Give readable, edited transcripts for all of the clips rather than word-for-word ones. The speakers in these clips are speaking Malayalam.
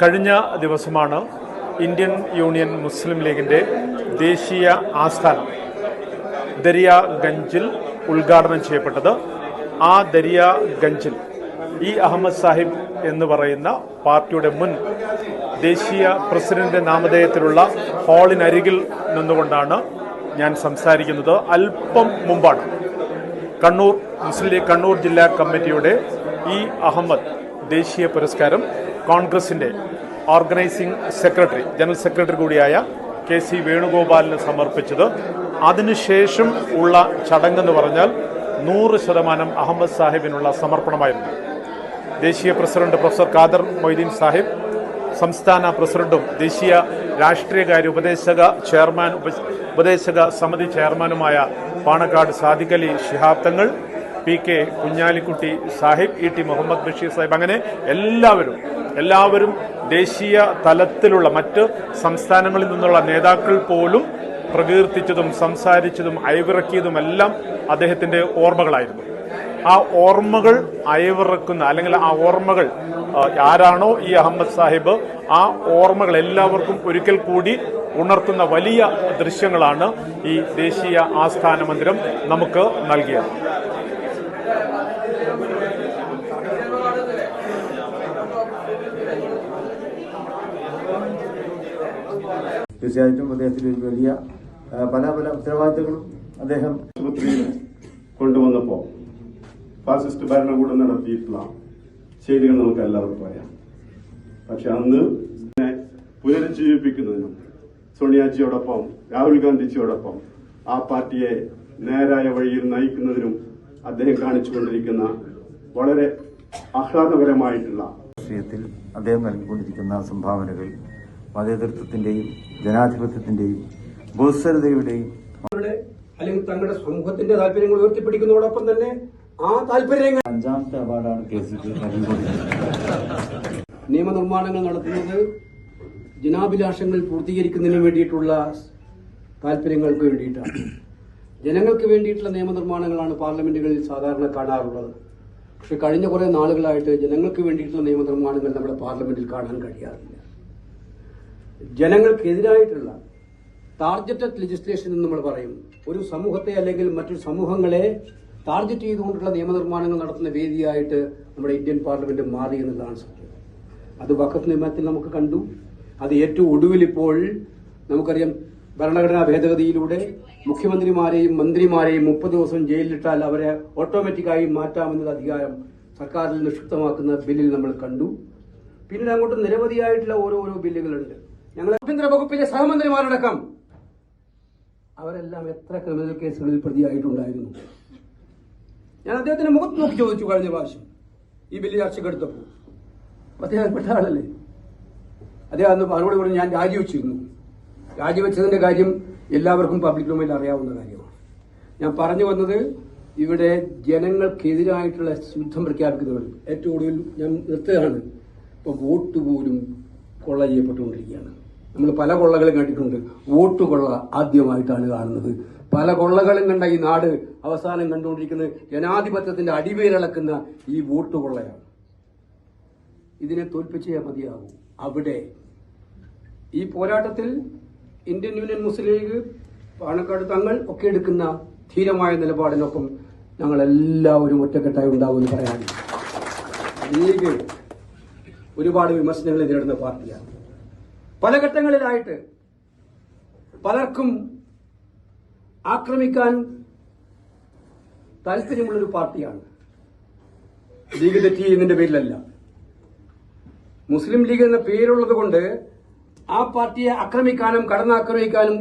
കഴിഞ്ഞ ദിവസമാണ് ഇന്ത്യൻ യൂണിയൻ മുസ്ലിം ലീഗിൻ്റെ ദേശീയ ആസ്ഥാനം ദരിയാഗഞ്ചിൽ ഉദ്ഘാടനം ചെയ്യപ്പെട്ടത്. ആ ദരിയാഗഞ്ചിൽ ഇ അഹമ്മദ് സാഹിബ് എന്ന് പറയുന്ന പാർട്ടിയുടെ മുൻ ദേശീയ പ്രസിഡന്റ് നാമധേയത്തിലുള്ള ഹാളിനരികിൽ നിന്നുകൊണ്ടാണ് ഞാൻ സംസാരിക്കുന്നത്. അല്പം മുമ്പാണ് കണ്ണൂർ മുസ്ലിം ലീഗ് കണ്ണൂർ ജില്ലാ കമ്മിറ്റിയുടെ ഇ അഹമ്മദ് ദേശീയ പുരസ്കാരം കോൺഗ്രസിൻ്റെ ഓർഗനൈസിംഗ് സെക്രട്ടറി ജനറൽ സെക്രട്ടറി കൂടിയായ KC വേണുഗോപാലിന് സമർപ്പിച്ചത്. അതിനുശേഷം ഉള്ള ചടങ്ങെന്ന് പറഞ്ഞാൽ 100% അഹമ്മദ് സാഹിബിനുള്ള സമർപ്പണമായിരുന്നു. ദേശീയ പ്രസിഡന്റ് പ്രൊഫസർ ഖാദർ മൊയ്തീൻ സാഹിബ്, സംസ്ഥാന പ്രസിഡന്റും ദേശീയ രാഷ്ട്രീയകാര്യ ഉപദേശക സമിതി ചെയർമാനുമായ പാണക്കാട് സാദിഖ് അലി ശിഹാബ് തങ്ങൾ, PK കുഞ്ഞാലിക്കുട്ടി സാഹിബ്, ET മുഹമ്മദ് ബഷീർ സാഹിബ്, അങ്ങനെ എല്ലാവരും ദേശീയ തലത്തിലുള്ള മറ്റ് സംസ്ഥാനങ്ങളിൽ നിന്നുള്ള നേതാക്കൾ പോലും പ്രകീർത്തിച്ചതും സംസാരിച്ചതും അയവിറക്കിയതുമെല്ലാം അദ്ദേഹത്തിൻ്റെ ഓർമ്മകളായിരുന്നു. ആ ഓർമ്മകൾ അയവിറക്കുന്ന അല്ലെങ്കിൽ ആ ഓർമ്മകൾ ആരാണോ ഈ അഹമ്മദ് സാഹിബ്, ആ ഓർമ്മകൾ എല്ലാവർക്കും ഒരിക്കൽ കൂടി ഉണർത്തുന്ന വലിയ ദൃശ്യങ്ങളാണ് ഈ ദേശീയ ആസ്ഥാന മന്ദിരം നമുക്ക് നൽകിയത്. തീർച്ചയായിട്ടും അദ്ദേഹത്തിന് വലിയ പല ഉത്തരവാദിത്തങ്ങളും അദ്ദേഹം ആശുപത്രിയിൽ കൊണ്ടുവന്നപ്പോൾ ഫാസിസ്റ്റ് ഭരണകൂടം നടത്തിയിട്ടുള്ള ചെയ്തികൾ നമുക്ക് എല്ലാവർക്കും അറിയാം. പക്ഷെ അന്ന് പുനരുജ്ജീവിപ്പിക്കുന്നതിനും സോണിയാജിയോടൊപ്പം രാഹുൽ ഗാന്ധിജിയോടൊപ്പം ആ പാർട്ടിയെ നേരായ വഴിയിൽ നയിക്കുന്നതിനും അദ്ദേഹം കാണിച്ചുകൊണ്ടിരിക്കുന്ന വളരെ ആഹ്ലാദകരമായിട്ടുള്ള രാഷ്ട്രീയത്തിൽ അദ്ദേഹം നൽകിക്കൊണ്ടിരിക്കുന്ന സംഭാവനകൾ മതേതരത്വത്തിന്റെയും ജനാധിപത്യത്തിന്റെയും ബഹുസ്വരതയുടെയും അല്ലെങ്കിൽ തങ്ങളുടെ സമൂഹത്തിന്റെ താല്പര്യങ്ങൾ ഉയർത്തിപ്പിടിക്കുന്നതോടൊപ്പം തന്നെ ആ താല്പര്യങ്ങൾ 5ാമത്തെ അവാർഡാണ് KCക്ക് നൽകിക്കൊണ്ടിരിക്കുന്നത്. നിയമനിർമ്മാണങ്ങൾ നടത്തുന്നത് ജനാഭിലാഷങ്ങൾ പൂർത്തീകരിക്കുന്നതിന് വേണ്ടിയിട്ടുള്ള താല്പര്യങ്ങൾക്ക് വേണ്ടിയിട്ടാണ്. ജനങ്ങൾക്ക് വേണ്ടിയിട്ടുള്ള നിയമനിർമ്മാണങ്ങളാണ് പാർലമെന്റുകളിൽ സാധാരണ കാണാറുള്ളത്. പക്ഷെ കഴിഞ്ഞ കുറെ നാളുകളായിട്ട് ജനങ്ങൾക്ക് വേണ്ടിയിട്ടുള്ള നിയമനിർമ്മാണങ്ങൾ നമ്മുടെ പാർലമെന്റിൽ കാണാൻ കഴിയാറില്ല. ജനങ്ങൾക്കെതിരായിട്ടുള്ള ടാർഗറ്റഡ് ലെജിസ്ലേഷൻ എന്ന് നമ്മൾ പറയും. ഒരു സമൂഹത്തെ അല്ലെങ്കിൽ മറ്റൊരു സമൂഹങ്ങളെ ടാർഗറ്റ് ചെയ്തുകൊണ്ടുള്ള നിയമനിർമ്മാണങ്ങൾ നടത്തുന്ന വേദിയായിട്ട് നമ്മുടെ ഇന്ത്യൻ പാർലമെന്റ് മാറി എന്നുള്ളതാണ് സത്യം. അത് വഖഫ് നിയമത്തിൽ നമുക്ക് കണ്ടു. അത് ഏറ്റവും ഒടുവിൽ ഇപ്പോൾ നമുക്കറിയാം, ഭരണഘടനാ ഭേദഗതിയിലൂടെ മുഖ്യമന്ത്രിമാരെയും മന്ത്രിമാരെയും 30 ദിവസം ജയിലിലിട്ടാൽ അവരെ ഓട്ടോമാറ്റിക്കായി മാറ്റാമെന്നുള്ള അധികാരം സർക്കാരിൽ നിക്ഷിപ്തമാക്കുന്ന ബില്ലിൽ നമ്മൾ കണ്ടു. പിന്നീട് അങ്ങോട്ട് നിരവധിയായിട്ടുള്ള ഓരോരോ ബില്ലുകളുണ്ട്. ഞങ്ങൾ ആഭ്യന്തര വകുപ്പിലെ സഹമന്ത്രിമാരടക്കം അവരെല്ലാം എത്ര ക്രിമിനൽ കേസുകളിൽ പ്രതിയായിട്ടുണ്ടായിരുന്നു. ഞാൻ അദ്ദേഹത്തിന്റെ മുഖത്ത് നോക്കി ചോദിച്ചു കഴിഞ്ഞ പ്രാവശ്യം ഈ ബില്ല് ചർച്ചക്കെടുത്തപ്പോൾ. അദ്ദേഹപ്പെട്ട ആളല്ലേ അദ്ദേഹം അന്ന് മറുപടി പറഞ്ഞു, ഞാൻ രാജിവെച്ചിരുന്നു. രാജിവെച്ചതിന്റെ കാര്യം എല്ലാവർക്കും പബ്ലിക് ഡൊമൈനിൽ അറിയാവുന്ന കാര്യമാണ്. ഞാൻ പറഞ്ഞു വന്നത്, ഇവിടെ ജനങ്ങൾക്കെതിരായിട്ടുള്ള യുദ്ധം പ്രഖ്യാപിക്കുന്നവർ ഏറ്റവും ഒടുവിൽ ഞാൻ നിർത്തുകയാണ്. ഇപ്പൊ വോട്ട് പോലും കൊള്ള ചെയ്യപ്പെട്ടുകൊണ്ടിരിക്കുകയാണ്. നമ്മൾ പല കൊള്ളകളും കണ്ടിട്ടുണ്ട്. വോട്ട് കൊള്ള ആദ്യമായിട്ടാണ് കാണുന്നത്. പല കൊള്ളകളും കണ്ട ഈ നാട് അവസാനം കണ്ടുകൊണ്ടിരിക്കുന്നത് ജനാധിപത്യത്തിന്റെ അടിവേരിളക്കുന്ന ഈ വോട്ട് കൊള്ളയാണ്. ഇതിനെ തോൽപ്പിച്ചേ മതിയാകും. അവിടെ ഈ പോരാട്ടത്തിൽ ഇന്ത്യൻ യൂണിയൻ മുസ്ലിം ലീഗ്, പാണക്കാട് തങ്ങൾ ഒക്കെ എടുക്കുന്ന ധീരമായ നിലപാടിനൊപ്പം ഞങ്ങൾ എല്ലാവരും ഒറ്റക്കെട്ടായി ഉണ്ടാവുമെന്ന് പറയാനില്ല. ലീഗ് ഒരുപാട് വിമർശനങ്ങൾ നേരിടുന്ന പാർട്ടിയാണ്. പല ഘട്ടങ്ങളിലായിട്ട് പലർക്കും ആക്രമിക്കാൻ താല്പര്യമുള്ളൊരു പാർട്ടിയാണ്. ലീഗ് തെറ്റി എന്നതിന്റെ പേരിലല്ല. മുസ്ലിം ലീഗ് എന്ന പേരുള്ളത് കൊണ്ട് ആ പാർട്ടിയെ ആക്രമിക്കാനും കടന്നാക്രമിക്കാനും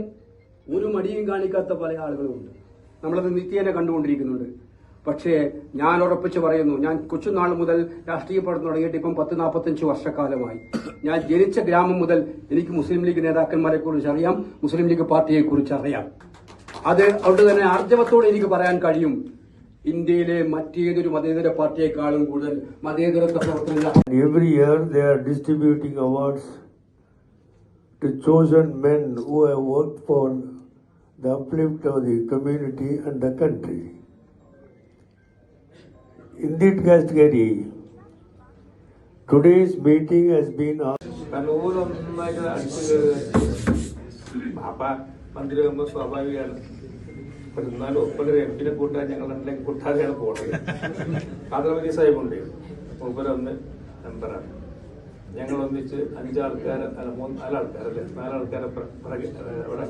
ഒരു മടിയും കാണിക്കാത്ത പല ആളുകളുമുണ്ട്. നമ്മളത് നിത്യേന കണ്ടുകൊണ്ടിരിക്കുന്നുണ്ട്. പക്ഷേ ഞാൻ ഉറപ്പിച്ച് പറയുന്നു, ഞാൻ കൊച്ചുനാൾ മുതൽ രാഷ്ട്രീയ പ്രവർത്തനം തുടങ്ങിയിട്ട് ഇപ്പം 40-45 വർഷക്കാലമായി. ഞാൻ ജനിച്ച ഗ്രാമം മുതൽ എനിക്ക് മുസ്ലിം ലീഗ് നേതാക്കന്മാരെ കുറിച്ച് അറിയാം, മുസ്ലിം ലീഗ് പാർട്ടിയെ കുറിച്ച് അറിയാം. അത് അവിടെ തന്നെ ആർജവത്തോടെ എനിക്ക് പറയാൻ കഴിയും, ഇന്ത്യയിലെ മറ്റേതൊരു മതേതര പാർട്ടിയെക്കാളും കൂടുതൽ മതേതരത്വ പ്രവർത്തനങ്ങൾ. Every year they are distributing awards to chosen men who have worked for the uplift of the community and the country. Indeed, Gastgari, today's meeting has been കാരണം ഓരോന്നായിട്ട് അടിച്ചു കയറുക. അപ്പൊ മന്ത്രി ആകുമ്പോൾ സ്വാഭാവികമാണ്. പക്ഷെ എന്നാലും ഒപ്പനൊരു എംപിനെ കൂട്ടാൻ ഞങ്ങൾ രണ്ടിലേക്ക് കൂട്ടാതെയാണ് പോകുന്നത്. കാതർമതി സാഹിബുണ്ട്, മൂപ്പരൊന്ന് മെമ്പറാണ്. ഞങ്ങൾ ഒന്നിച്ച് 5 ആൾക്കാരെ, അല്ല 4 ആൾക്കാരല്ലേ, 4 ആൾക്കാരെ ഇവിടെ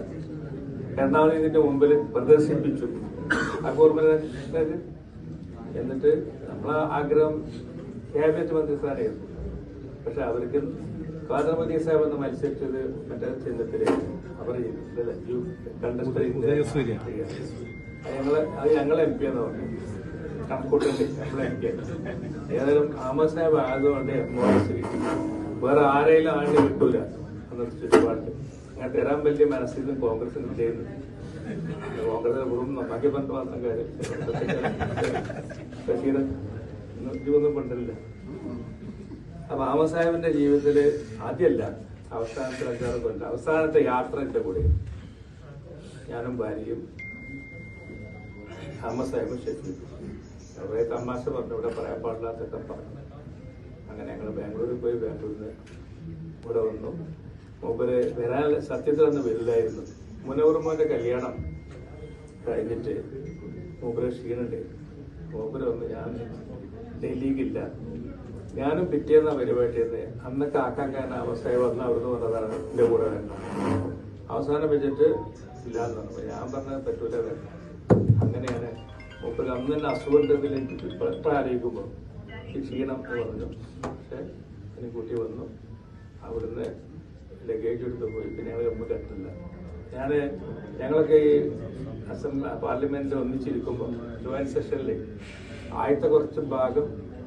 എറണാകുളത്തിന്റെ മുമ്പിൽ പ്രദർശിപ്പിച്ചു അക്ബർമനായിട്ട്. എന്നിട്ട് നമ്മളെ ആഗ്രഹം ക്യാബിനറ്റ് മന്ത്രി സ്ഥാനമായിരുന്നു. പക്ഷെ അവർക്ക് കാതർമതി സാഹിബ് എന്ന് മത്സരിച്ചത് മറ്റേ ചിഹ്നത്തില് അവർ ഞങ്ങളെ എം പി എന്ന് പറഞ്ഞു കണക്കൂട്ടല്ലേ, നമ്മളെ എം പി. ഏതായാലും അഹമ്മദ് സാഹിബ് ആയതുകൊണ്ട് കിട്ടി. വേറെ ആരെങ്കിലും ആണ്ട് കിട്ടൂല അന്നത്തെ ചുറ്റുപാടില്. അങ്ങനെ തരാൻ വലിയ മനസ്സിലും കോൺഗ്രസിനും ചെയ്യുന്നു. കോൺഗ്രസ് വെറും നന്നാക്കി പറഞ്ഞ മാത്രം കാര്യം. ബഷീർ ഇതൊന്നും കൊണ്ടില്ല. അപ്പൊ അഹമ്മദ് സാഹിബിന്റെ ജീവിതത്തില് ആദ്യമല്ല, അവസാനത്തെ 5-6 കൊല്ലം, അവസാനത്തെ യാത്ര എന്റെ കൂടെ ഞാനും ഭാര്യയും അഹമ്മദ് സാഹിബും ഷെഫീഖും. കുറെ തമാശ പറഞ്ഞു, ഇവിടെ പറയാൻ പാടില്ലാത്തൊക്കെ പറഞ്ഞു. അങ്ങനെ ഞങ്ങൾ ബാംഗ്ലൂരിൽ പോയി, ബാംഗ്ലൂരിൽ നിന്ന് ഇവിടെ വന്നു. മൂപ്പര് വരാൻ സത്യത്തിൽ അന്ന് വരില്ലായിരുന്നു. മുനവർമ്മന്റെ കല്യാണം കഴിഞ്ഞിട്ട് മൂപ്പര് ക്ഷീണുണ്ട്. മൂപ്പര് വന്ന് ഞാൻ ഡൽഹിക്കില്ല, ഞാനും പിറ്റേന്ന പരിപാടിയത് അന്നൊക്കെ ആക്കാൻ കാരണം അവസ്ഥയെ വന്ന് അവിടുന്ന് വന്നതാണ് എന്റെ കൂടെ വരണം. അവസാനം വെച്ചിട്ട് ഇല്ലാന്ന് പറഞ്ഞു. ഞാൻ പറഞ്ഞത് പറ്റൂല വരണം. അങ്ങനെയാണ് മൂപ്പര് അന്ന് തന്നെ അസുഖത്തിൽ ഇപ്പൊ ആലോചിക്കുമ്പോൾ ഈ ക്ഷീണം എന്ന് പറഞ്ഞു. പക്ഷെ എനിക്ക് കൂട്ടി വന്നു. അവിടുന്ന് ലഗേജ് എടുത്ത് പോയി. പിന്നെ ഞങ്ങൾ ഒന്നും കണ്ടില്ല. ഞങ്ങളൊക്കെ ഈ പാർലമെന്റിൽ ഒന്നിച്ചിരിക്കുമ്പോൾ ജോയിന്റ് സെഷനിൽ ആദ്യത്തെ കുറച്ച് ഭാഗം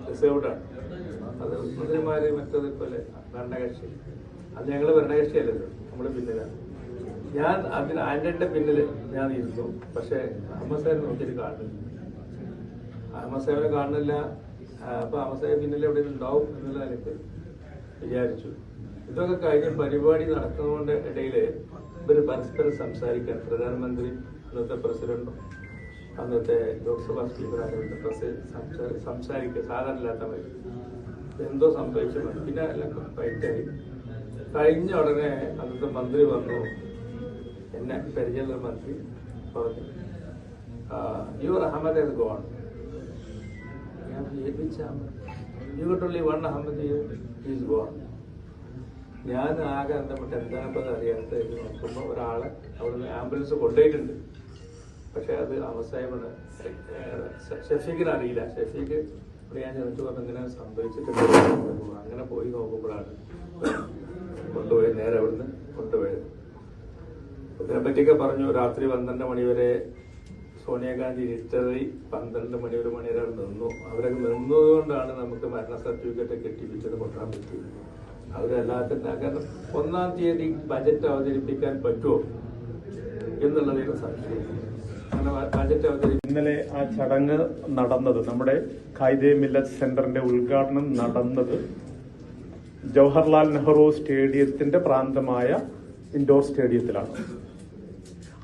റിസർവ്ഡാണ്. അത് മന്ത്രിമാര് മറ്റത് പോലെ ഭരണകക്ഷി. അത് ഞങ്ങള് ഭരണകക്ഷിയല്ലല്ലോ, നമ്മള് പിന്നിലാണ്. ഞാൻ അതിന് ആന്റണിന്റെ പിന്നിൽ ഞാൻ ഇരുന്നു. പക്ഷെ അഹമ്മദ് സാഹിബ് നോക്കിയിട്ട് കാണുന്നില്ല. അഹമ്മദ് സാഹിബിനെ കാണുന്നില്ല. അപ്പൊ അഹമ്മദ് സാഹിബ് പിന്നിൽ എവിടെ ഉണ്ടാവും എന്നുള്ള എനിക്ക് വിചാരിച്ചു. ഇതൊക്കെ കഴിഞ്ഞ് പരിപാടി നടക്കുന്നതിന്റെ ഇടയില് ഇവര് പരസ്പരം സംസാരിക്കാൻ, പ്രധാനമന്ത്രി, അന്നത്തെ പ്രസിഡന്റും അന്നത്തെ ലോക്സഭാ സ്പീക്കറായിട്ട് സംസാരിക്കുക സാധാരണ എന്തോ സംഭവിച്ചു. പിന്നെ എല്ലാം ഫൈറ്റായി. കഴിഞ്ഞ ഉടനെ അന്നത്തെ മന്ത്രി വന്നു, എന്നെ പരിചയമുള്ള മന്ത്രി പറഞ്ഞു, your Ahmed has gone. You got only one Ahmed here, he is gone. ഞാൻ ആകെ ബന്ധപ്പെട്ട് എന്താണെന്ന് അറിയാത്ത നോക്കുമ്പോൾ ഒരാളെ അവിടുന്ന് ആംബുലൻസ് കൊണ്ടുപോയിട്ടുണ്ട്. പക്ഷെ അത് അവസാനമാണ്. ഷെഫീഖിന് അറിയില്ല. ഷെഫീഖ് ഇവിടെ ഞാൻ ചെന്നിട്ട് പറഞ്ഞു ഇങ്ങനെ സംഭവിച്ചിട്ടുണ്ട്. അങ്ങനെ പോയി നോക്കുമ്പോഴാണ് കൊണ്ടുപോയത്, നേരെ അവിടുന്ന് കൊണ്ടുപോയത്. ഇതിനെപ്പറ്റിയൊക്കെ പറഞ്ഞു. രാത്രി 12 മണി വരെ സോണിയാഗാന്ധി ഇരുട്ടറി 12 മണി 1 മണി വരെ നിന്നു. അവരൊക്കെ നിന്നതുകൊണ്ടാണ് നമുക്ക് മരണ സർട്ടിഫിക്കറ്റ് കെട്ടിപ്പിച്ചത് കൊണ്ടുവരാൻ പറ്റിയത്. അവരല്ലാത്ത കാരണം 1-ാം തീയതി ബജറ്റ് അവതരിപ്പിക്കാൻ പറ്റുമോ എന്നുള്ളതിന് സംശയം. അങ്ങനെ ബജറ്റ് ഇന്നലെ ആ ചടങ്ങ് നടന്നത്, നമ്മുടെ ഖായിദെ മില്ലത്ത് സെന്ററിന്റെ ഉദ്ഘാടനം നടന്നത് ജവഹർലാൽ നെഹ്റു സ്റ്റേഡിയത്തിന്റെ പ്രാന്തമായ ഇൻഡോർ സ്റ്റേഡിയത്തിലാണ്.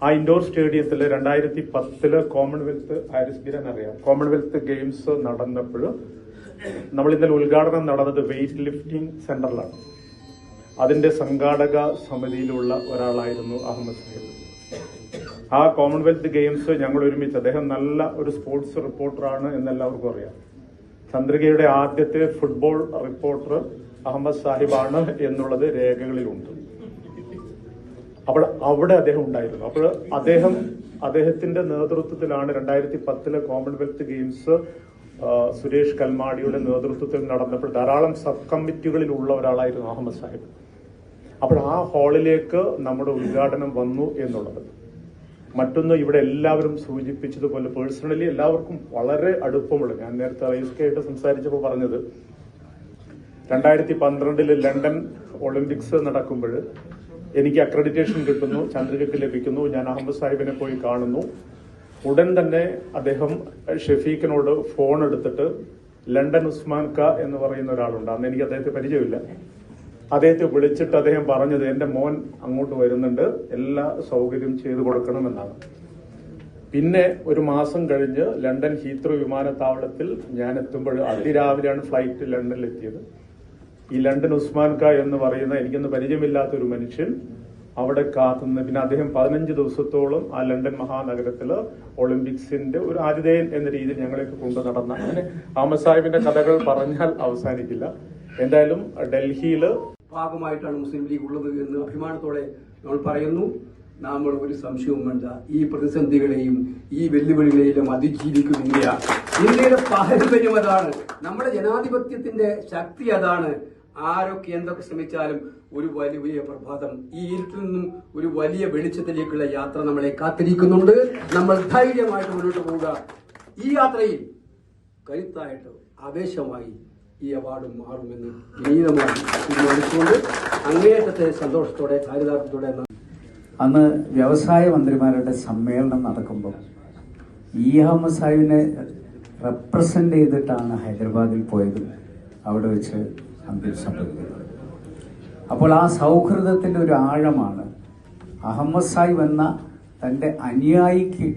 ആ ഇൻഡോർ സ്റ്റേഡിയത്തിൽ 2010 കോമൺവെൽത്ത്, ഹാരിസ് ബിരാൻ അറിയാം, കോമൺവെൽത്ത് ഗെയിംസ് നടന്നപ്പോൾ നമ്മൾ ഇന്നലെ ഉദ്ഘാടനം നടന്നത് വെയ്റ്റ് ലിഫ്റ്റിംഗ് സെന്ററിലാണ്. അതിന്റെ സംഘാടക സമിതിയിലുള്ള ഒരാളായിരുന്നു അഹമ്മദ് സാഹിബ്. ആ കോമൺവെൽത്ത് ഗെയിംസ് ഞങ്ങൾ ഒരുമിച്ച്, അദ്ദേഹം നല്ല ഒരു സ്പോർട്സ് റിപ്പോർട്ടറാണ് എന്നെല്ലാവർക്കും അറിയാം. ചന്ദ്രികയുടെ ആദ്യത്തെ ഫുട്ബോൾ റിപ്പോർട്ടർ അഹമ്മദ് സാഹിബാണ് എന്നുള്ളത് രേഖകളിലുണ്ട്. അപ്പോൾ അവിടെ അദ്ദേഹം ഉണ്ടായിരുന്നു. അപ്പോൾ അദ്ദേഹത്തിന്റെ നേതൃത്വത്തിലാണ് 2010 കോമൺവെൽത്ത് ഗെയിംസ് സുരേഷ് കൽമാടിയുടെ നേതൃത്വത്തിൽ നടന്നപ്പോൾ ധാരാളം സബ് കമ്മിറ്റികളിലുള്ള ഒരാളായിരുന്നു അഹമ്മദ് സാഹിബ്. അപ്പോൾ ആ ഹാളിലേക്ക് നമ്മുടെ ഉദ്ഘാടനം വന്നു എന്നുള്ളത്. മറ്റൊന്ന്, ഇവിടെ എല്ലാവരും സൂചിപ്പിച്ചതുപോലെ പേഴ്സണലി എല്ലാവർക്കും വളരെ അടുപ്പമുള്ള, ഞാൻ നേരത്തെ റൈസ്കയായിട്ട് സംസാരിച്ചപ്പോൾ പറഞ്ഞത് 2012 ലണ്ടൻ ഒളിമ്പിക്സ് നടക്കുമ്പോൾ എനിക്ക് അക്രഡിറ്റേഷൻ കിട്ടുന്നു, ചന്ദ്രികയ്ക്ക് ലഭിക്കുന്നു. ഞാൻ അഹമ്മദ് സാഹിബിനെ പോയി കാണുന്നു. ഉടൻ തന്നെ അദ്ദേഹം ഷെഫീഖിനോട് ഫോൺ എടുത്തിട്ട് ലണ്ടൻ ഉസ്മാൻ ക എന്ന് പറയുന്ന ഒരാളുണ്ട്, അന്ന് എനിക്ക് അദ്ദേഹത്തെ പരിചയമില്ല, അദ്ദേഹത്തെ വിളിച്ചിട്ട് അദ്ദേഹം പറഞ്ഞത് എന്റെ മോൻ അങ്ങോട്ട് വരുന്നുണ്ട്, എല്ലാ സൗകര്യം ചെയ്തു കൊടുക്കണമെന്നാണ്. പിന്നെ ഒരു മാസം കഴിഞ്ഞ് ലണ്ടൻ ഹീത്രോ വിമാനത്താവളത്തിൽ ഞാൻ എത്തുമ്പോൾ അതിരാവിലെയാണ് ഫ്ലൈറ്റ് ലണ്ടനിൽ എത്തിയത്. ഈ ലണ്ടൻ ഉസ്മാൻ ഖാ എന്ന് പറയുന്ന എനിക്കൊന്ന് പരിചയമില്ലാത്തൊരു മനുഷ്യൻ അവിടെ കാത്തുനിന്ന്, പിന്നെ അദ്ദേഹം 15 ദിവസത്തോളം ആ ലണ്ടൻ മഹാനഗരത്തില് ഒളിമ്പിക്സിന്റെ ഒരു ആതിഥേയൻ എന്ന രീതിയിൽ ഞങ്ങളെയൊക്കെ കൊണ്ടു നടന്ന, അങ്ങനെ അഹമ്മദ് സാഹിബിന്റെ കഥകൾ പറഞ്ഞാൽ അവസാനിക്കില്ല. എന്തായാലും ഡൽഹിയില് ഭാഗമായിട്ടാണ് മുസ്ലിം ലീഗ് ഉള്ളത് എന്ന് അഭിമാനത്തോടെ നമ്മൾ പറയുന്നു. നമ്മൾ ഒരു സംശയവും വേണ്ട, ഈ പ്രതിസന്ധികളെയും ഈ വെല്ലുവിളികളെയും അതിജീവിക്കും ഇന്ത്യ. ഇന്ത്യയുടെ പാരമ്പര്യം അതാണ്, നമ്മുടെ ജനാധിപത്യത്തിന്റെ ശക്തി അതാണ്. ആരൊക്കെ എന്തൊക്കെ ശ്രമിച്ചാലും ഒരു വലിയ പ്രഭാതം, ഈ ഇരുട്ടിൽ നിന്നും ഒരു വലിയ വെളിച്ചത്തിലേക്കുള്ള യാത്ര നമ്മളെ കാത്തിരിക്കുന്നുണ്ട്. നമ്മൾ ധൈര്യമായിട്ട് മുന്നോട്ട് പോവുക. ഈ യാത്രയിൽ കരുത്തായിട്ട് ആവേശമായി ഈ അവാർഡ് മാറുമെന്ന് വിനീതമായി തീരുമാനിച്ചുകൊണ്ട് അങ്ങേയറ്റത്തെ സന്തോഷത്തോടെ ചാരിതാർത്ഥ്യത്തോടെ അന്ന് വ്യവസായ മന്ത്രിമാരുടെ സമ്മേളനം നടക്കുമ്പോൾ അഹമ്മദ് സാഹിബിനെ റെപ്രസെന്റ് ചെയ്തിട്ടാണ് ഹൈദരാബാദിൽ പോയത്. അവിടെ വെച്ച് അന്ത്യം സംഭവിക്കുന്നത്. അപ്പോൾ ആ സൗഹൃദത്തിന്റെ ഒരു ആഴമാണ് അഹമ്മദ് സാഹിബ് എന്ന തൻ്റെ അനുയായിക്ക്,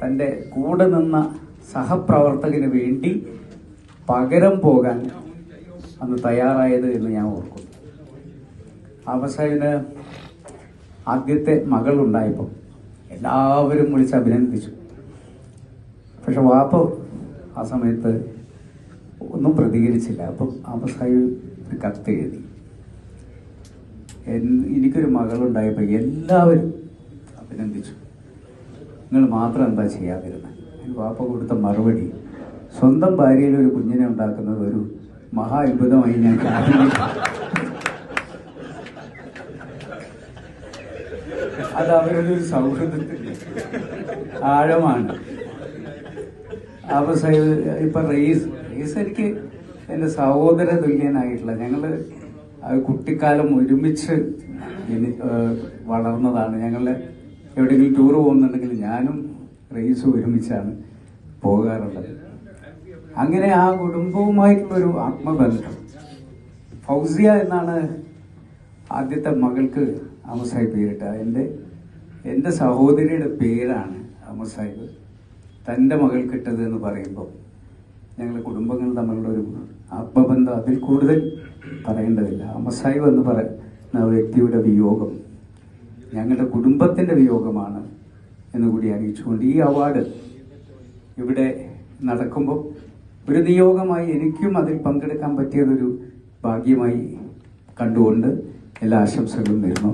തൻ്റെ കൂടെ നിന്ന സഹപ്രവർത്തകന് വേണ്ടി പകരം പോകാൻ അന്ന് തയ്യാറായത് എന്ന് ഞാൻ ഓർക്കുന്നു. അഹമ്മദ് സാഹിബിന് ആദ്യത്തെ മകളുണ്ടായപ്പോൾ എല്ലാവരും വിളിച്ച് അഭിനന്ദിച്ചു. പക്ഷെ വാപ്പ ആ സമയത്ത് ഒന്നും പ്രതികരിച്ചില്ല. അപ്പം അഹമ്മദ് സാഹിബ് കത്ത് എഴുതി, എനിക്കൊരു മകളുണ്ടായപ്പോൾ എല്ലാവരും അഭിനന്ദിച്ചു, നിങ്ങൾ മാത്രം എന്താ ചെയ്യാതിരുന്നത്? വാപ്പ കൊടുത്ത മറുപടി, സ്വന്തം ഭാര്യയിൽ ഒരു കുഞ്ഞിനെ ഉണ്ടാക്കുന്നത് ഒരു മഹാ അത്ഭുതമായി ഞാൻ കാണുന്നു. അത് അവരുടെ ഒരു സൗഹൃദത്തിന്റെ ആഴമാണ്. അപ്പൊ ഇപ്പൊ റയീസ് എനിക്ക് എന്റെ സഹോദര തുല്യനായിട്ടുള്ള, ഞങ്ങള് കുട്ടിക്കാലം ഒരുമിച്ച് വളർന്നതാണ്. ഞങ്ങള് എവിടെയെങ്കിലും ടൂർ പോകുന്നുണ്ടെങ്കിൽ ഞാനും റയീസും ഒരുമിച്ചാണ് പോകാറുള്ളത്. അങ്ങനെ ആ കുടുംബവുമായിട്ടുള്ളൊരു ആത്മബന്ധം. ഫൗസിയ എന്നാണ് ആദ്യത്തെ മകൾക്ക് അഹമ്മദ് സാഹിബ് പേരിട്ട. എൻ്റെ സഹോദരിയുടെ പേരാണ് അഹമ്മദ് സാഹിബ് തൻ്റെ മകൾക്കിട്ടത് എന്ന് പറയുമ്പോൾ ഞങ്ങളുടെ കുടുംബങ്ങൾ തമ്മിലുള്ള ഒരു ആത്മബന്ധം അതിൽ കൂടുതൽ പറയേണ്ടതില്ല. അഹമ്മദ് സാഹിബ് എന്ന് പറയുന്ന വ്യക്തിയുടെ വിയോഗം ഞങ്ങളുടെ കുടുംബത്തിൻ്റെ വിയോഗമാണ് എന്നുകൂടി അറിയിച്ചുകൊണ്ട് ഈ അവാർഡ് ഇവിടെ നടക്കുമ്പോൾ ഒരു നിയോഗമായി എനിക്കും അതിൽ പങ്കെടുക്കാൻ പറ്റിയതൊരു ഭാഗ്യമായി കണ്ടുകൊണ്ട് എല്ലാ ആശംസകളും നേരുന്നു.